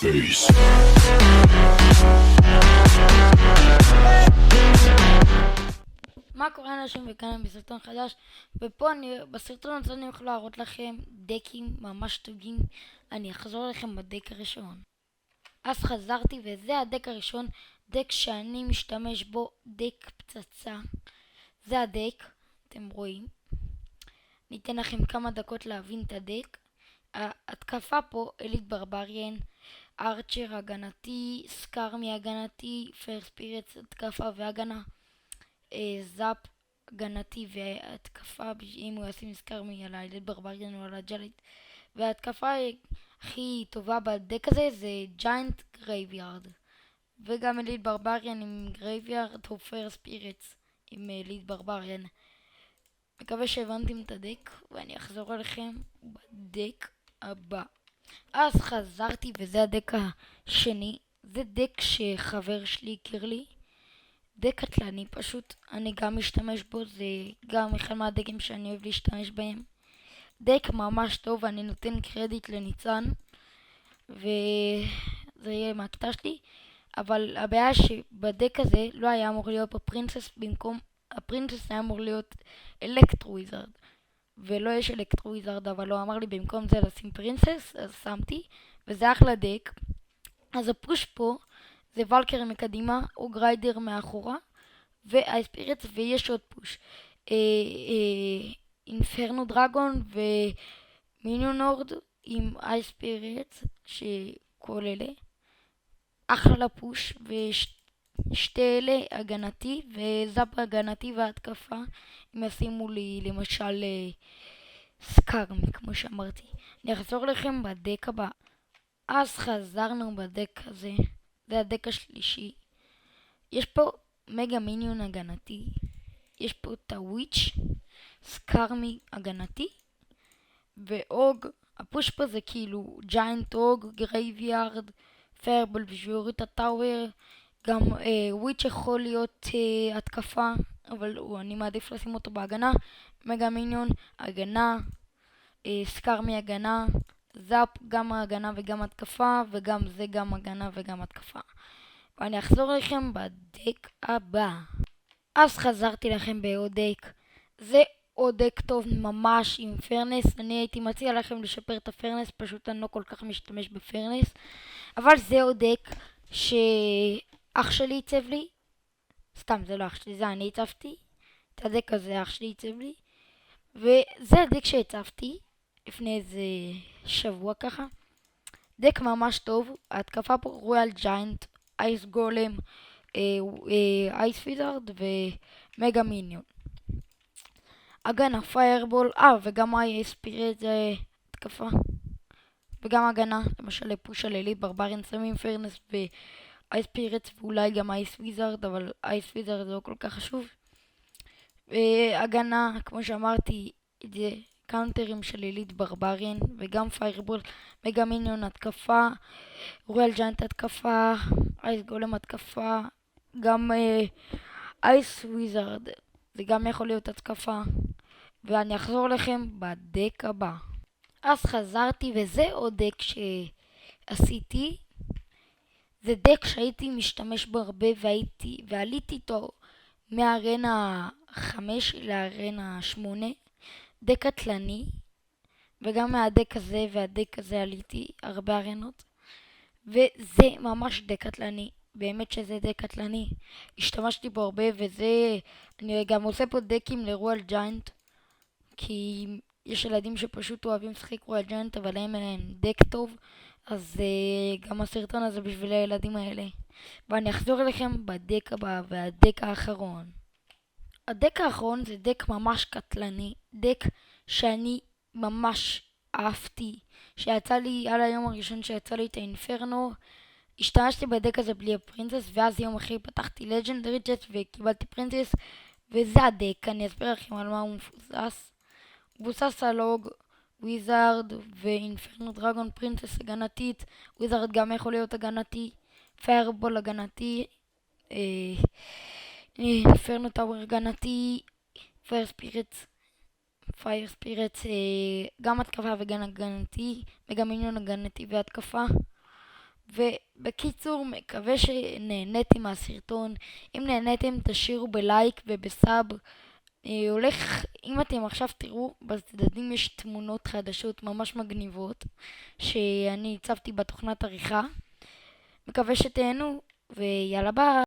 face. מה קורה אנשים וכאן אני בסרטון חדש, ופה בסרטון הזה אני יכול להראות לכם דקים ממש טובים. אני אחזור לכם בדק הראשון. אז חזרתי וזה הדק הראשון, דק שאני משתמש בו, דק פצצה. זה הדק, אתם רואים. ניתן לכם כמה דקות להבין את הדק. ההתקפה פה אליט ברבריאן, ארצ'ר הגנתי, סקארמי הגנתי, פר ספירטס התקפה והגנה, זאפ הגנתי והתקפה אם הוא ישים סקארמי על האליט ברבריאן או על הג'לית. וההתקפה הכי טובה בדק הזה זה ג'יינט גרייביארד, וגם אליט ברבריאן עם גרייביארד או פר ספירטס עם אליט ברבריאן. מקווה שהבנתם את הדק ואני אחזור אליכם בדק הבא. אז חזרתי וזה הדק השני. זה דק שחבר שלי הכיר לי, דק קטלני פשוט, אני גם משתמש בו, זה גם אחד מהדקים שאני אוהב להשתמש בהם. דק ממש טוב, אני נותן קרדיט לניצן וזה יהיה מהקטע שלי. אבל הבעיה שבדק הזה לא היה אמור להיות בפרינסס, במקום הפרינסס היה אמור להיות אלקטרו וויזרד, ולא יש אלקטרו וויזרד, אבל הוא אמר לי במקום זה לשים פרינסס, אז שמתי, וזה אחלה דק. אז הפוש פה זה ולקר מקדימה או גריידר מאחורה והאספירטס, ויש עוד פוש אינפרנו דרגון ומיניונורד עם אייספירטס, שכל אלה אחלה פוש, ושתי אלה הגנתי וזאפ הגנתי והתקפה אם ישימו לי למשל סקארמי כמו שאמרתי. אני אחזור לכם בדק הבא. אז חזרנו בדק הזה, זה הדק השלישי. יש פה מגה מיניון הגנתי, יש פה את הוויץ', סקארמי הגנתי ואוג. הפוש פה זה כאילו ג'יינט אוג, גרייביארד, פיירבול ושיוריד את הטאוור. גם וויץ' יכול להיות התקפה, אבל אני מעדיף לשים אותו בהגנה. מגה מיניון הגנה, סקארמי הגנה, זאפ גם הגנה וגם התקפה, וגם זה גם הגנה וגם התקפה. ואני אחזור לכם בדק הבא. אז חזרתי לכם בעוד דק. זה עוד דק טוב ממש עם פרנס. אני הייתי מציע לכם לשפר את הפרנס, פשוט אני לא כל כך משתמש בפרנס. אבל זה עוד דק שאח שלי עיצב לי. סתם, זה לא אח שלי, זה אני עיצבתי. את הדק הזה אח שלי עיצב לי. וזה הדק שהצבתי לפני איזה שבוע ככה. דק ממש טוב. ההתקפה פה רויאל ג'יינט, אייס גולם, אייס פיזארד ומגה מיניון. הגנה פיירבול, וגם אייס פירט זה התקפה. וגם הגנה, למשל לפוש על אליט ברבריאן שמים פרנס ואייס פירט ואולי גם אייס פיזארד, אבל אייס פיזארד זה לא כל כך חשוב. הגנה, כמו שאמרתי, זה קאונטרים של אליט ברבריאן וגם פיירבול, מגה מיניון התקפה, רויאל ג'יינט התקפה, אייס גולם התקפה, גם אייס וויזרד זה גם יכול להיות התקפה. ואני אחזור לכם בדק הבא. אז חזרתי וזה עוד דק שעשיתי. זה דק שהייתי משתמש בו הרבה ועליתי איתו מהארנה 5 לארנה 8. דק קטלני, וגם מהדק הזה והדק הזה עליתי הרבה ארנות, וזה ממש דק קטלני, באמת שזה דק קטלני, השתמשתי בו הרבה. וזה אני גם עושה פה דקים לרואל ג'יינט, כי יש ילדים שפשוט אוהבים לשחק רואל ג'יינט אבל אין דק טוב, אז גם הסרטון הזה בשביל הילדים האלה. ואני אחזור אליכם בדק הבא והדק האחרון. הדק האחרון זה דק ממש קטלני, דק שאני ממש אהבתי, שיצא לי על היום הראשון שיצא לי את האינפרנו. השתמשתי בדק הזה בלי הפרינסס, ואז יום אחרי פתחתי לג'נדרי ג'ט וקיבלתי פרינסס, וזה הדק. אני אסביר לכם על מה הוא מבוסס. הוא מבוסס על אוג, וויזארד ואינפרנו דרגון פרינסס הגנתית. וויזארד גם יכול להיות הגנתי, פיירבול הגנתי, אינפרנו טאוור הגנתי, פייר ספירטס גם התקפה וגם הגנתי, מגה מיניון הגנתי והתקפה. ובקיצור, מקווה שנהניתם מהסרטון. אם נהניתם תשאירו בלייק ובסאב. אם אתם עכשיו תראו, בצדדים יש תמונות חדשות ממש מגניבות שאני הצבתי בתוכנת עריכה. מקווה שתהנו, ויאללה ביי.